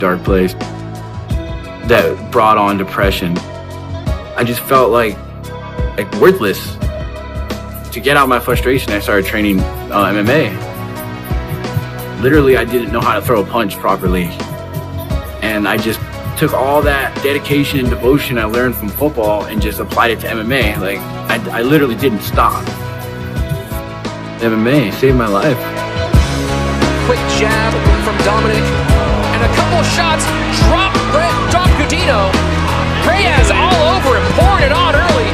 dark place that brought on depression. I just felt like worthless. To get out my frustration, I started training MMA. Literally, I didn't know how to throw a punch properly. And I just took all that dedication and devotion I learned from football and just applied it to MMA. Like, I literally didn't stop. MMA saved my life. Quick jab from Dominik, and a couple shots drop Godino. Reyes all over him, pouring it on early.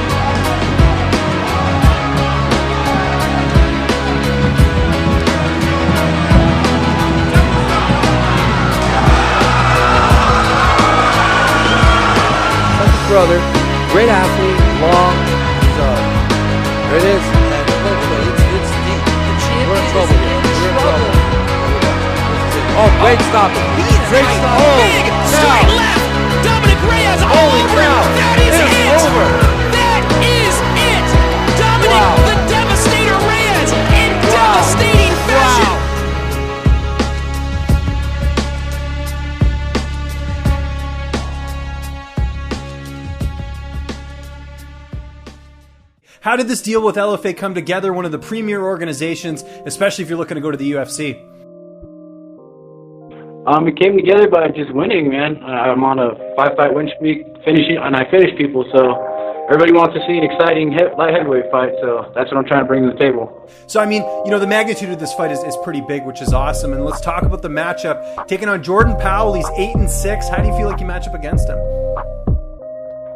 Brother, great athlete, long, so there it is. It's deep. We're in trouble here. We're in trouble. Oh, great stopping. Great stop. Oh, big straight left. Dominik Reyes all holy over. cow. That is it. Over. That is it. Dominik the Devastator Reyes in devastating fashion. How did this deal with LFA come together? One of the premier organizations, especially if you're looking to go to the UFC. It came together by just winning, man. I'm on a 5-fight win streak, and I finish people, so everybody wants to see an exciting light heavyweight fight, so that's what I'm trying to bring to the table. So, I mean, you know, the magnitude of this fight is pretty big, which is awesome. And let's talk about the matchup. Taking on Jordan Powell, he's 8-6. How do you feel like you match up against him?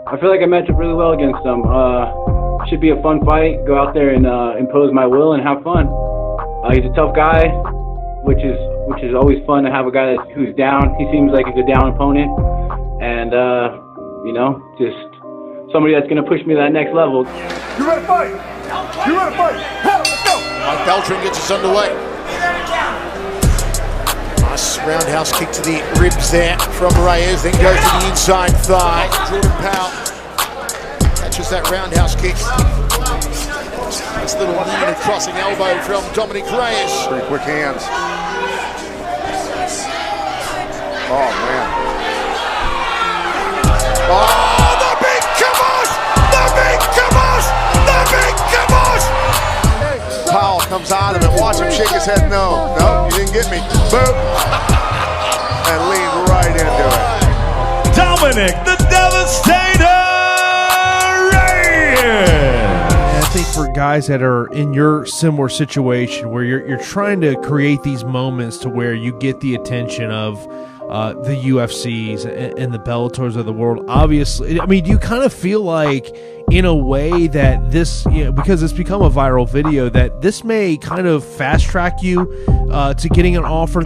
I feel like I match up really well against him. Should be a fun fight. Go out there and impose my will and have fun. He's a tough guy, which is always fun to have a guy who's down. He seems like he's a down opponent, and you know, just somebody that's going to push me to that next level. You ready to fight? You ready to fight? Let's go! Mike Beltran gets us underway. Nice roundhouse kick to the ribs there from Reyes, then goes to the inside thigh. Jordan Powell catches that roundhouse kick. Nice little knee and a crossing elbow from Dominik Reyes. Pretty quick hands. Oh, man. Oh, the big kabosh! The big kabosh! The big kabosh! Powell comes out of it. Watch him shake his head. No, you didn't get me. Boom. And lean right into it. Dominik the Devastator Reyes! I think for guys that are in your similar situation where you're trying to create these moments to where you get the attention of the UFCs and the Bellators of the world, obviously, I mean, do you kind of feel like in a way that this, you know, because it's become a viral video, that this may kind of fast track you to getting an offer?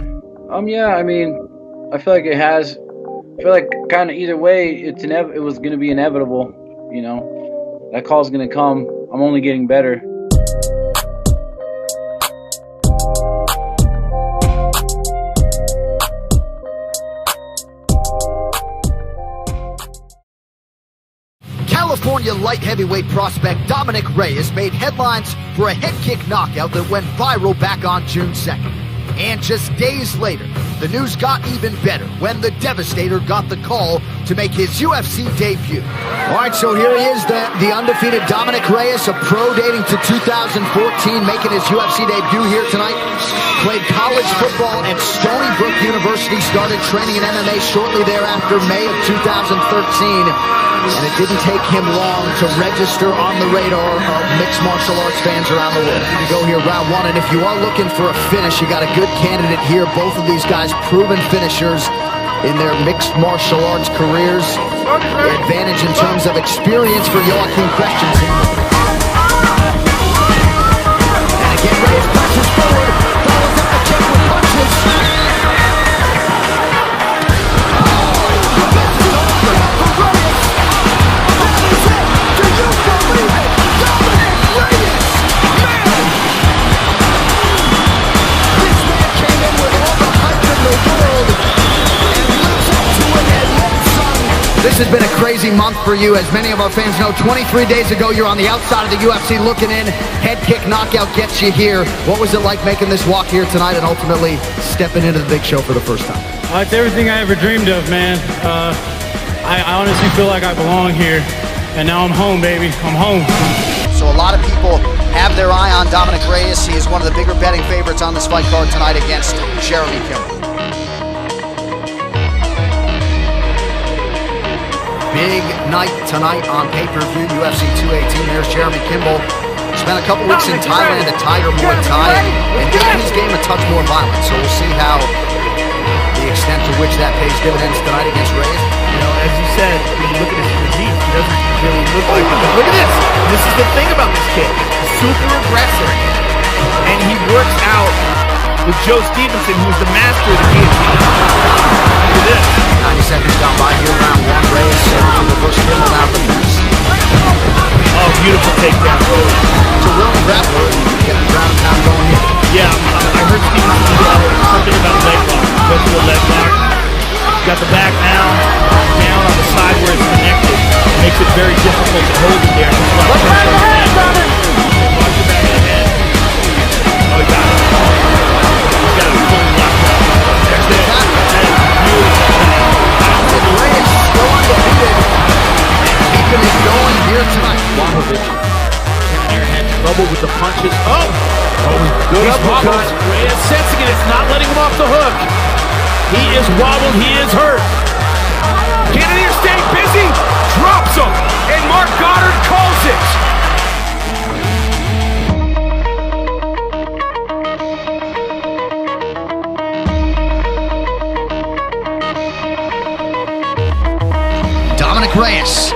Yeah, I mean, I feel like it has. I feel like kind of either way, it was going to be inevitable, you know. That call's going to come. I'm only getting better. California light heavyweight prospect Dominik Reyes made headlines for a head kick knockout that went viral back on June 2nd. And just days later, the news got even better when the Devastator got the call to make his UFC debut. All right, so here he is, the undefeated Dominik Reyes, a pro dating to 2014, making his UFC debut here tonight. Played college football at Stony Brook University, started training in MMA shortly thereafter, May of 2013. And it didn't take him long to register on the radar of mixed martial arts fans around the world. You go here round one, and if you are looking for a finish, you got a good candidate here. Both of these guys proven finishers in their mixed martial arts careers. The advantage in terms of experience for Joachim Christensen. And again, Reyes punches forward, follows up the kick with punches. This This has been a crazy month for you. As many of our fans know, 23 days ago, you're on the outside of the UFC looking in. Head kick knockout gets you here. What was it like making this walk here tonight and ultimately stepping into the big show for the first time? It's everything I ever dreamed of, man. I honestly feel like I belong here. And now I'm home, baby. I'm home. So a lot of people have their eye on Dominik Reyes. He is one of the bigger betting favorites on this fight card tonight against Jeremy Kimball. Big night tonight on pay-per-view, UFC 218. There's Jeremy Kimball. Spent a couple weeks in Thailand at Tiger Muay Thai and making his game a touch more violent. So we'll see how the extent to which that pays dividends tonight against Reyes. You know, as you said, when you look at his physique, he doesn't really look like him. Look at this. This is the thing about this kid. Super aggressive. And he works out with Joe Stevenson, who's the master of the guillotine. Look at this. 90 seconds gone by here, round one. Reyes to reverse Kimball out the fence. Oh, beautiful takedown. It's a willing grappler. Get the ground and pound going here. Yeah, I heard Stevenson something about leg lock. Goes to a leg lock. Got the back now, down on the side where it's connected. Makes it very difficult to hold it there. Watch the back of the head, brother. Watch the back of the head. Oh, he got it. He's got it fully locked up. There's the back. Reyes still undefeated. Keeping it going here tonight. Trouble with the punches. Oh! Good uppercut. Reyes sensing it. It's not letting him off the hook. He is wobbled. He is hurt. Cannonier staying busy. Drops him. And Mark Goddard calls it. Dominik Reyes.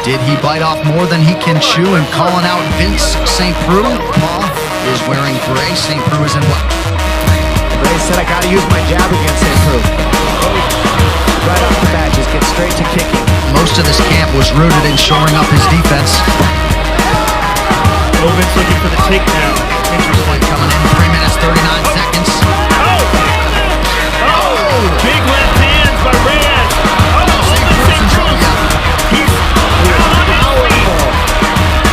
Did he bite off more than he can chew and calling out Vince St. Preux? Paul is wearing gray. St. Preux is in black. Reyes said, I gotta use my jab against St. Preux. Right off the bat, just get straight to kicking. Most of this camp was rooted in shoring up his defense. Vince looking for the takedown. Interesting. Coming in 3 minutes, 39 seconds. Big left hands by Reyes.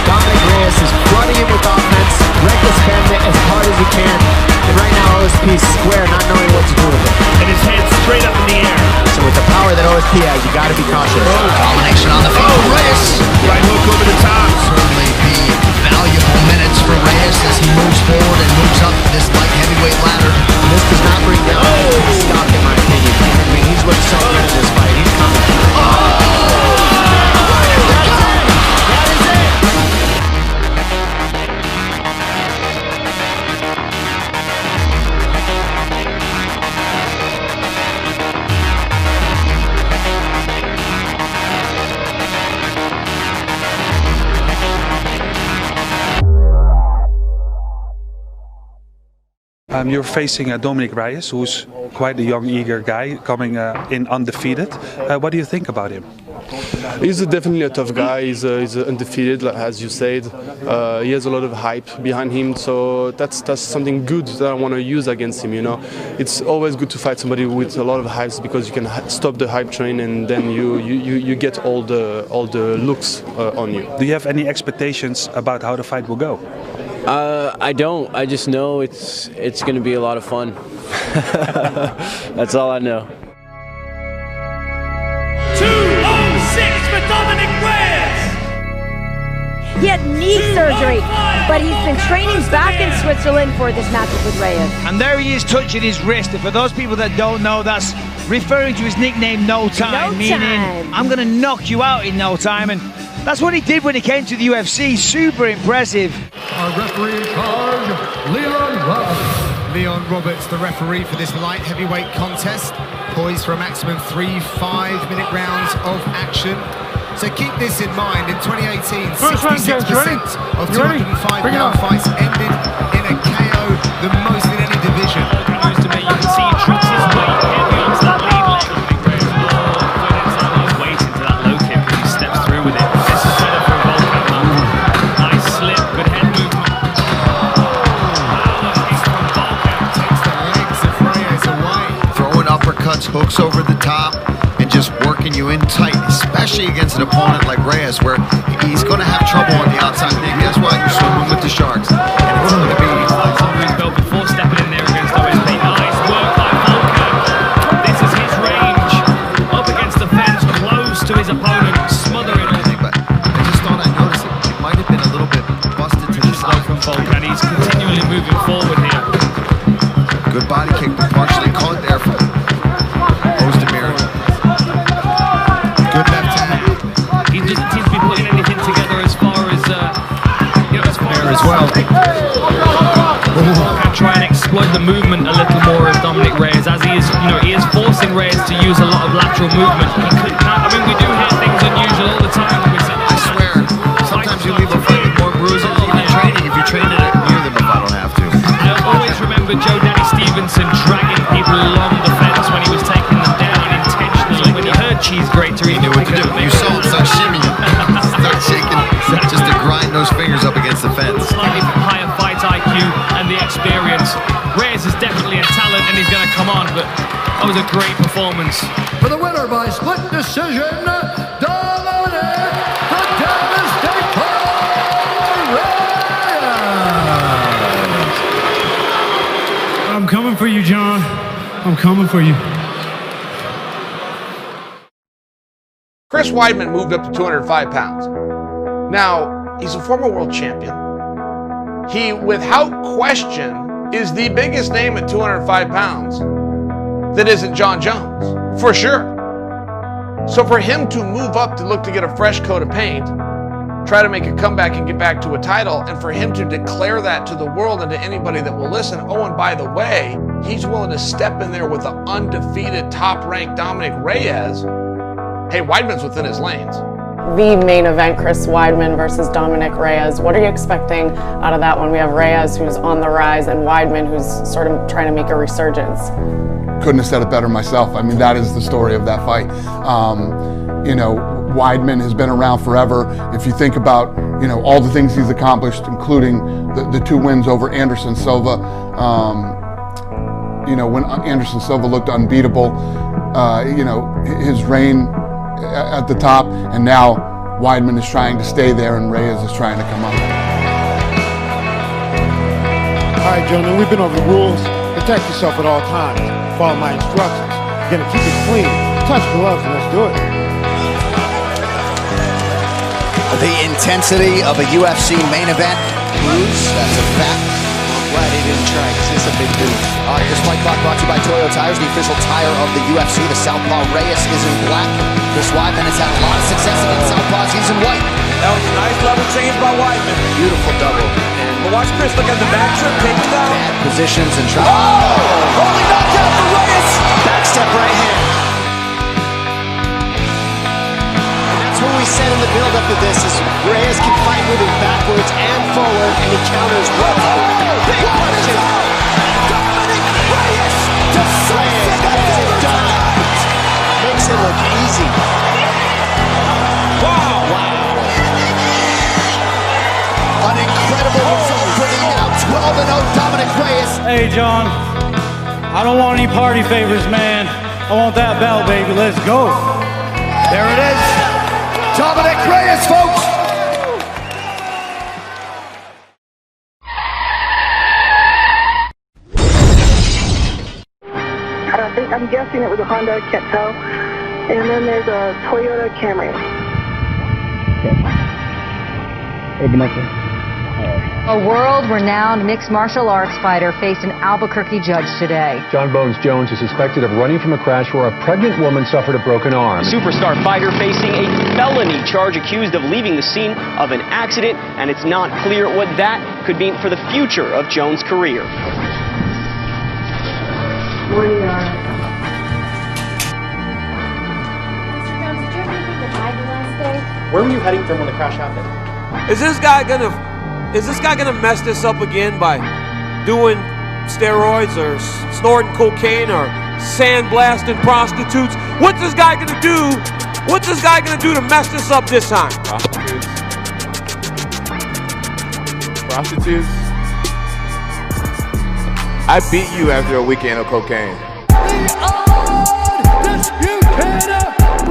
Dominik Reyes is flooding him with offense, reckless bend it as hard as he can, and right now OSP is square, not knowing what to do with it. And his head straight up in the air. So with the power that OSP has, you got to be cautious. Domination on the feet for Reyes. Right hook over the top. Certainly be valuable minutes for Reyes as he moves forward and moves up this light heavyweight ladder. This does not bring down the stock, in my opinion. I mean, he's looked so good in this fight. He's coming. You're facing Dominik Reyes, who's quite a young, eager guy, coming in undefeated. What do you think about him? He's definitely a tough guy. He's undefeated, as you said. He has a lot of hype behind him, so that's something good that I want to use against him. You know, it's always good to fight somebody with a lot of hype because you can stop the hype train, and then you get all the looks on you. Do you have any expectations about how the fight will go? I don't. I just know it's going to be a lot of fun. That's all I know. 206 for Dominik Reyes. He had knee surgery, but he's been training back in Switzerland for this matchup with Reyes. And there he is touching his wrist. And for those people that don't know, that's referring to his nickname No Time, meaning I'm going to knock you out in no time. And that's what he did when he came to the UFC. Super impressive. Our referee in charge, Leon Roberts. Leon Roberts, the referee for this light heavyweight contest, poised for a maximum 3 5-minute rounds of action. So keep this in mind, in 2018, 66% of 205-pound fights ended in a KO, the most in any division. You can see he treats his weight heavy onto that lead leg. He's waiting for that low kick and he steps through with it. This is better for a Volkan. Nice slip, good head movement. Throwing uppercuts, hooks over the top, and just just working you in tight, especially against an opponent like Reyes, where he's going to have trouble on the outside. And guess what? You're swimming with the sharks. And it's going to be under his belt before stepping in there against OSP. Nice work by Volker. This is his range. Up against the fence, close to his opponent, smothering him. But I just thought I noticed it might have been a little bit busted to the side. From Volker, and he's continually moving forward here. Good body kick, but partially caught there from Ozdemir. Good left hand. He doesn't seem to be putting anything together as far as, as far as well. Can try and exploit the movement a little more of Dominik Reyes, as he is forcing Reyes to use a lot of lateral movement. We do hear things unusual all the time. I swear, sometimes you leave a fight with more bruises, even training, if you train it near them, if I don't have to. I always remember Joe Danny Stevenson dragging people along the fence when he was taking them down intentionally. When he heard cheese grater, he knew what to do. You saw him start shimmying, start shaking, just to grind those fingers up against the fence. Slightly higher fight IQ and the experience. Reyes is definitely a talent and he's going to come on, but that was a great performance. For the winner by split decision, Dominik the Devastator Reyes! I'm coming for you, John. I'm coming for you. Chris Weidman moved up to 205 pounds. Now, he's a former world champion. He, without question, is the biggest name at 205 pounds that isn't John Jones, for sure. So for him to move up to look to get a fresh coat of paint, try to make a comeback and get back to a title, and for him to declare that to the world and to anybody that will listen, oh, and by the way, he's willing to step in there with the undefeated, top-ranked Dominik Reyes. Hey, Weidman's within his lanes. The main event, Chris Weidman versus Dominik Reyes. What are you expecting out of that one? We have Reyes, who's on the rise, and Weidman, who's sort of trying to make a resurgence. Couldn't have said it better myself. I mean, that is the story of that fight. Weidman has been around forever. If you think about, all the things he's accomplished, including the 2 wins over Anderson Silva, when Anderson Silva looked unbeatable, his reign at the top, and now Weidman is trying to stay there and Reyes is trying to come up. All right, gentlemen, we've been over the rules. Protect yourself at all times. Follow my instructions. You're gonna keep it clean. Touch gloves and let's do it. The intensity of a UFC main event proves that's a fact. I'm glad he didn't try, because this is a big dude. All right, this fight clock brought to you by Toyo Tires, the official tire of the UFC. The Southpaw Reyes is in black. Chris Weidman has had a lot of success against Southpaws. He's in white. That was a nice level change by Weidman. Beautiful double. But watch Chris look at the back trip, take it down. Bad positions and try. Oh! Holy knockout for Reyes! Backstep right hand. And that's what we said in the build-up to this, is Reyes can fight moving backwards and forward, and he counters well. Big question. Dominik Reyes Reyes gets it done. Makes it look easy. Wow. An incredible result for the now 12-0 Dominik Reyes. Hey, John. I don't want any party favors, man. I want that bell, baby. Let's go. There it is. Dominik Reyes, folks. I'm guessing it was a Honda, can't tell. And then there's a Toyota Camry. A world-renowned mixed martial arts fighter faced an Albuquerque judge today. John Bones Jones is suspected of running from a crash where a pregnant woman suffered a broken arm. Superstar fighter facing a felony charge, accused of leaving the scene of an accident, and it's not clear what that could mean for the future of Jones' career. Where were you heading from when the crash happened? Is this guy gonna mess this up again by doing steroids or snorting cocaine or sandblasting prostitutes? What's this guy gonna do? What's this guy gonna do to mess this up this time? Prostitutes. I beat you after a weekend of cocaine. The undisputed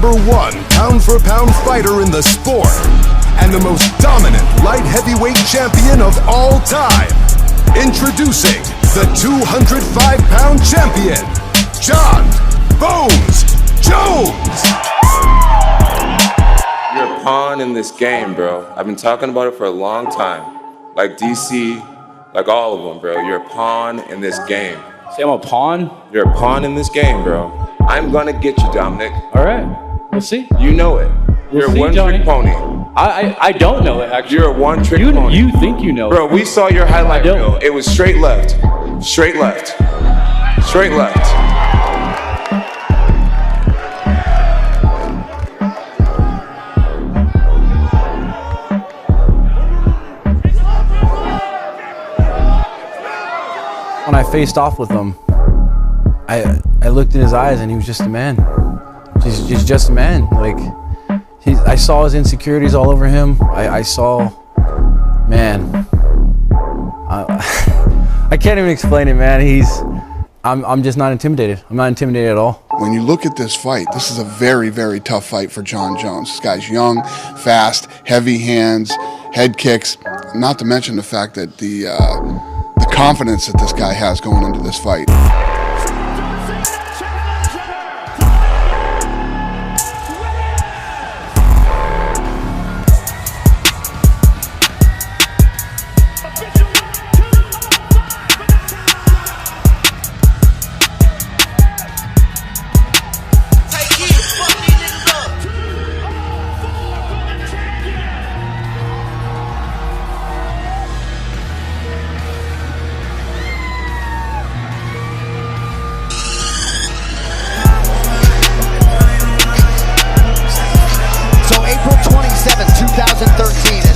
#1 pound-for-pound fighter in the sport and the most dominant light heavyweight champion of all time. Introducing the 205-pound champion, Jon Bones Jones. You're a pawn in this game, bro. I've been talking about it for a long time. Like DC, like all of them, bro. You're a pawn in this game. Say I'm a pawn? You're a pawn in this game, bro. I'm gonna get you, Dominic. All right, we'll see. You know it. You're a one-trick pony. I don't know it, actually. You're a one-trick pony. You think you know it. Bro, we saw your highlight reel. It was straight left. Straight left. Straight left. When I faced off with him, I looked in his eyes and he was just a man. He's just a man. Like, I saw his insecurities all over him. I saw, man. I can't even explain it, man. I'm just not intimidated. I'm not intimidated at all. When you look at this fight, this is a very, very tough fight for Jon Jones. This guy's young, fast, heavy hands, head kicks. Not to mention the fact that the confidence that this guy has going into this fight.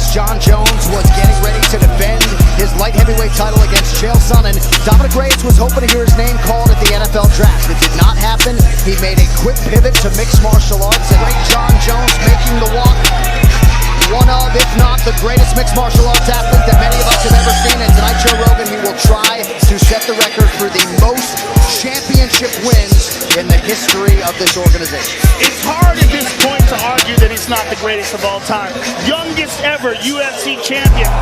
Jon Jones was getting ready to defend his light heavyweight title against Chael Sonnen. Dominik Reyes was hoping to hear his name called at the NFL draft. It did not happen. He made a quick pivot to mixed martial arts. And great Jon Jones making the walk. One of, if not the greatest mixed martial arts athlete that many of us have ever seen. And tonight, Joe Rogan, he will try to set the record for the most championship wins in the history of this organization. It's hard at this point to argue that he's not the greatest of all time. Youngest ever UFC champion.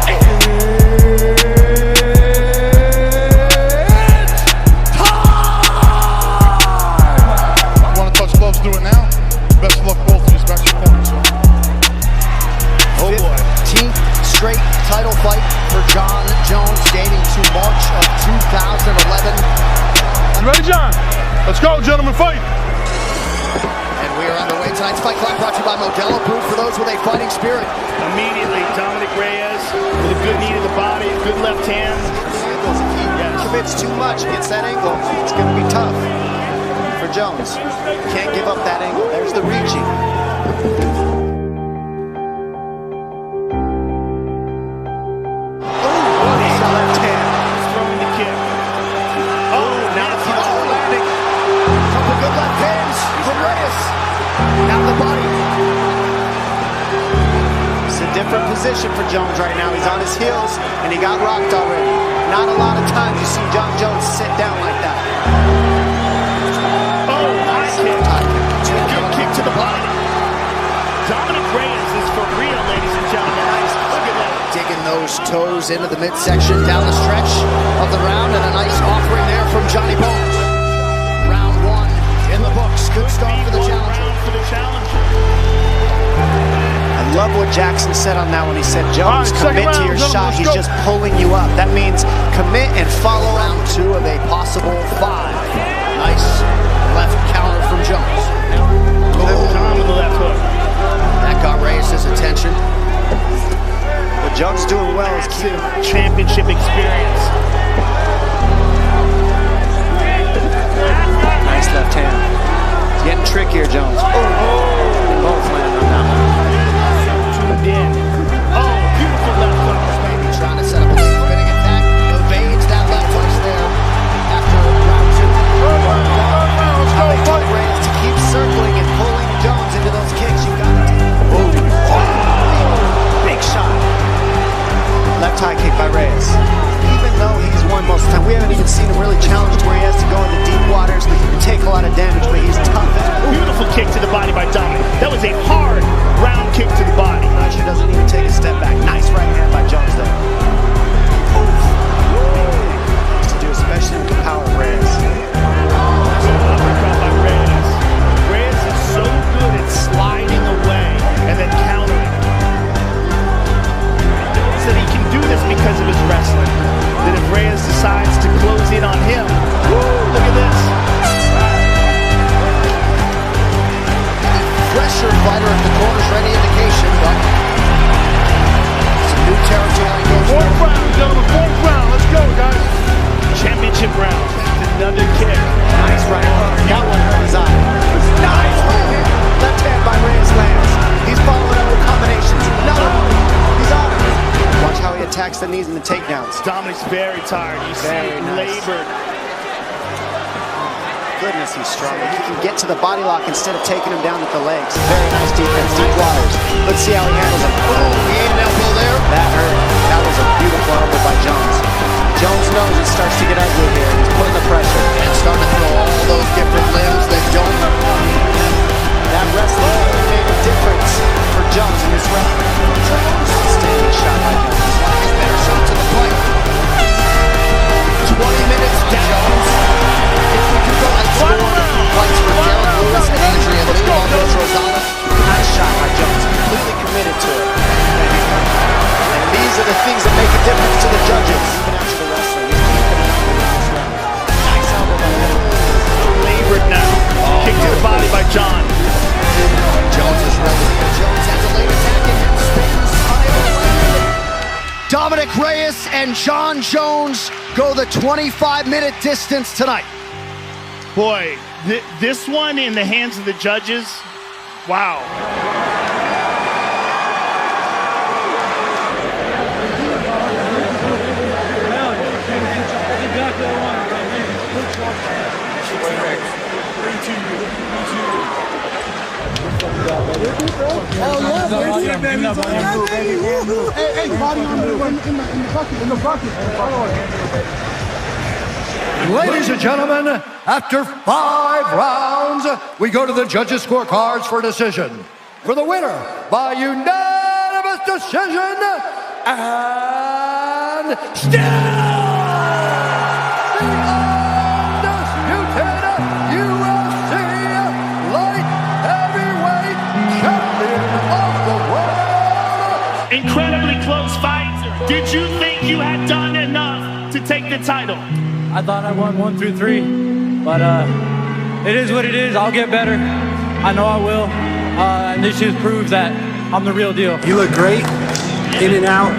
Want to touch gloves, do it now. Best of luck both of you, back to your corners. Oh boy. 15th straight title fight for Jon Jones dating to March of 2011. You ready, John? Let's go, gentlemen, fight! And we are underway. Tonight's Fight Club brought to you by Modelo Brew for those with a fighting spirit. Immediately, Dominik Reyes with a good knee to the body, a good left hand. If he commits too much, gets that angle, it's going to be tough for Jones. Can't give up that angle. There's the reaching. Different position for Jones right now. He's on his heels, and he got rocked already. Not a lot of times you see Jon Jones sit down like that. Oh, nice kick. Good kick to the body. Dominik Reyes is for real, ladies and gentlemen. Nice. Look at that. Digging those toes into the midsection down the stretch of the round, and a nice offering there from Johnny Bones. Round one in the books. Good start for the challenger. I love what Jackson said on that when he said, Jones, commit to your shot. He's just pulling you up. That means commit and follow round two of a possible 5. Nice left counter from Jones. Tom with the left hook. That got Reyes' attention. What Jones doing well is keeping championship experience. Nice left hand. It's getting trickier, Jones. They both landed on that one. In. Oh, beautiful left hook. Maybe trying to set up a spinning attack. Evades that left hook there after round 2. How they told Reyes to keep circling and pulling Jones into those kicks. You got it. Big shot. Left high kick by Reyes. Even though he's won most of the time, we haven't even seen him really challenge where he has to go into deep waters and take a lot of damage, but he's tough. Beautiful kick to the body by Dominik. That was a hard round kick to the body. Sure doesn't even take a step back. Nice right hand by Jones there. To do, especially with the power of Reyes. Uppercut by Reyes. Reyes is so good at sliding away and then countering. He knows that he can do this because of his wrestling. That if Reyes decides to close in on him, look at this. Pressure fighter at the corner's ready indication, but some new territory goes. Fourth round, gentlemen, fourth round. Let's go, guys. Championship round. Another kick. Nice right hook. That one hurt his eye. Nice right hand. Left hand by Reyes lands. He's following up with combinations. Another one. He's on it. Watch how he attacks the knees and the takedowns. Dominik's very tired. He's very labored. Goodness, he's strong. He can get to the body lock instead of taking him down with the legs. Very nice defense, deep waters. Let's see how he handles him. Oh, he ate an elbow there. That hurt. That was a beautiful elbow by Jones. Jones knows it starts to get ugly here. He's putting the pressure. And starting to throw all those different limbs that don't. That wrestling made a difference for Jones in this round. Outstanding shot by Jones. His better shot to the plate. 20 minutes down. If we could go and score points for Derek Lewis and Adrian Lee on those Rosales. Nice shot by Jones. Completely committed to it. And these are the things that make a difference to the judges. Even after the wrestling, he's keeping it up in this round. Nice elbow by Jones. Labored now. Kick to the body by John. Jones is ready. Jones has a late attack and him spins Dominik Reyes and Jon Jones go the 25-minute distance tonight. Boy, this one in the hands of the judges, wow. Ladies and gentlemen, after 5 rounds, we go to the judges' scorecards for decision. For the winner, by unanimous decision, and still the undisputed UFC light heavyweight champion of the world. Incredibly close fight. Did you think you had done enough to take the title? I thought I won 1 through 3, but it is what it is. I'll get better. I know I will. And this just proves that I'm the real deal. You look great, in and out.